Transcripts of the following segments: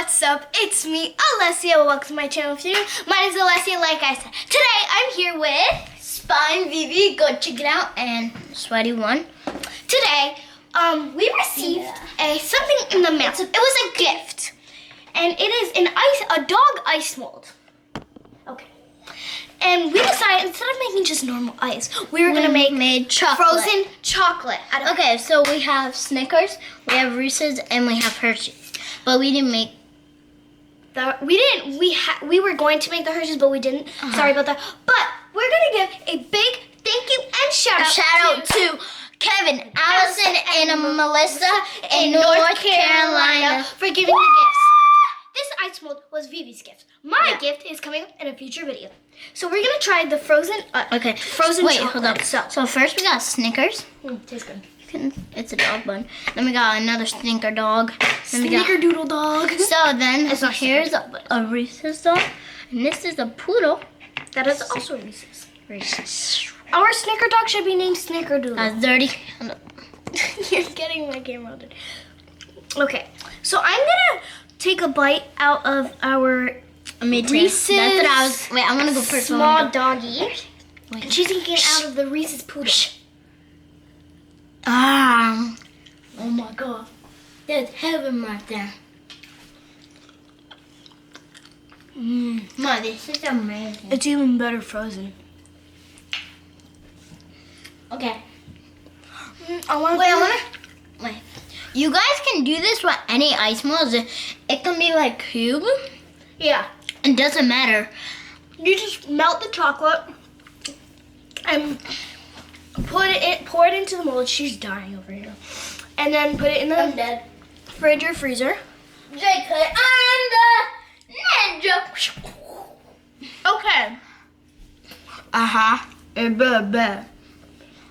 what's up? It's me, Alessia. Welcome to my channel. If you're new, my name is Alessia. Like I said, today I'm here with Spine Vivi. Go check it out. And Sweaty One. Today, we received something in the mail. So it was a gift, and it is a dog ice mold. Okay. And we decided instead of making just normal ice, we were gonna make chocolate. frozen chocolate. Okay, so we have Snickers, we have Reese's, and we have Hershey's. But we didn't make. We were going to make the Hershey's, but we didn't. Sorry about that. But we're gonna give a big thank you and shout out to Kevin, Allison, and Melissa in North Carolina for giving the gifts. This ice mold was Vivi's gift. My gift is coming up in a future video. So we're gonna try the frozen. Wait, hold up. So first we got Snickers. Tastes good. It's a dog bun. Then we got another Snicker dog. Snickerdoodle dog. So then here's a Reese's dog, and this is a poodle. That is also Reese's. Reese's. Our Snicker dog should be named Snickerdoodle. That's dirty. You're getting my camera out. Okay, so I'm gonna take a bite out of our Reese's. That's what I was. Wait, I'm gonna go first. Small doggy. And she's eating it out of the Reese's poodle. Oh my god. That's heaven right there. Mom, this is amazing. It's even better frozen. Okay. Wait. You guys can do this with any ice molds. It can be like cube. Yeah. It doesn't matter. You just melt the chocolate and pour it into the mold. She's dying over here. And then put it in the fridge or freezer. JK, I'm the ninja. Okay.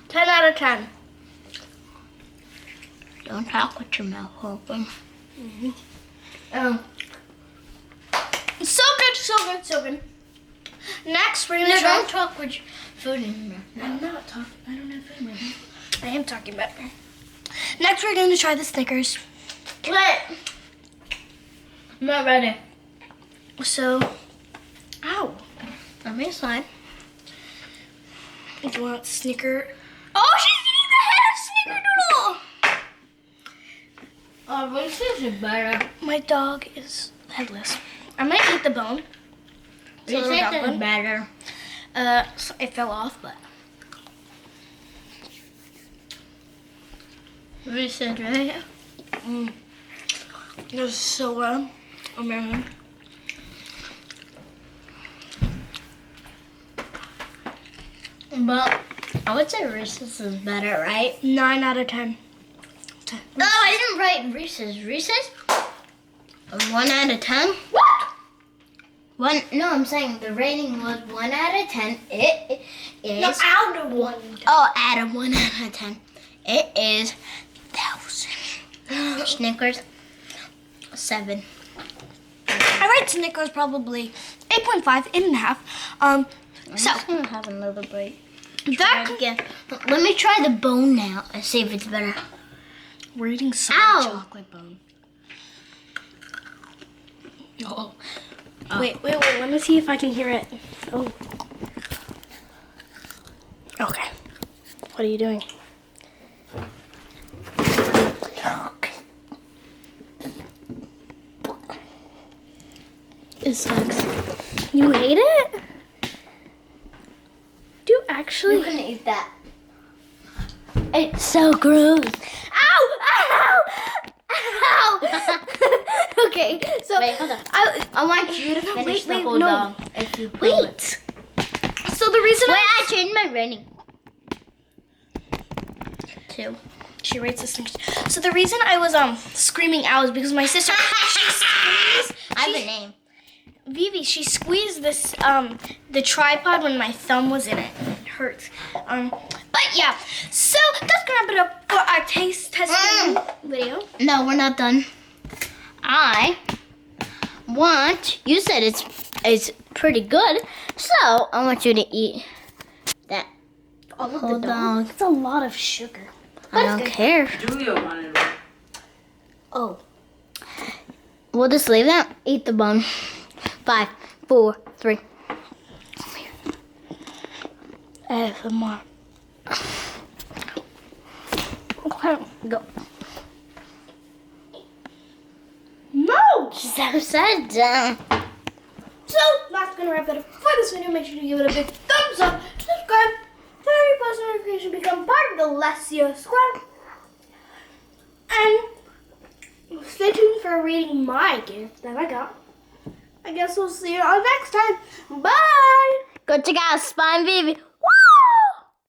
10 out of 10. Don't talk with your mouth open. So good. Next, we're gonna try. Don't talk with your food in your mouth. I'm not talking. I don't have food in my mouth. I am talking about it. Next, we're gonna try the Snickers. Wait. I'm not ready. So, ow. Let me slide. Do you want Snicker? Oh, she's eating the head of Snickerdoodle. Oh, Reese's is better. My dog is headless. I might eat the bone. Reese's is better. So it fell off, but. Reese's, right? It was so amazing. But I would say Reese's is better, right? 9 out of 10. No, I didn't write Reese's. Reese's? 1 out of 10? What? No, I'm saying the rating was 1 out of 10. It is. No, out of 1. Oh, out of 1 out of 10. It is 1,000. Snickers, 7. I rate Snickers probably 8.5, 8.5. I'm just gonna have another bite. That Again. Let me try the bone now and see if it's better. we're eating some Ow. chocolate bone. Oh. Wait. Let me see if I can hear it. Oh. Okay. What are you doing? It sucks. You hate it? Do you actually? You can eat that. It's so gross. Ow! Okay, so Wait, hold on. I want you to finish the whole dog. If you Wait. So the reason I changed my rating. 2. she rates the Snickers. So the reason I was screaming out is because my sister she squeezed. I have a name. Vivi, she squeezed this the tripod when my thumb was in it. It hurts. But yeah. So that's gonna wrap it up for our taste testing video. No, we're not done. You said it's pretty good, so I want you to eat that. All of Hold on. It's a lot of sugar. I don't care. Julia wanted it. Oh. We'll just leave that. Eat the bun. 5, 4, 3. ASMR. Okay, go. No! So sad. So, that's gonna wrap it up for this video. Make sure to give it a big thumbs up, subscribe, turn on your post notification, become part of the Lesio squad. And stay tuned for reading my gift that I got. I guess we'll see you all next time. Bye! Go check out Spine Vivi.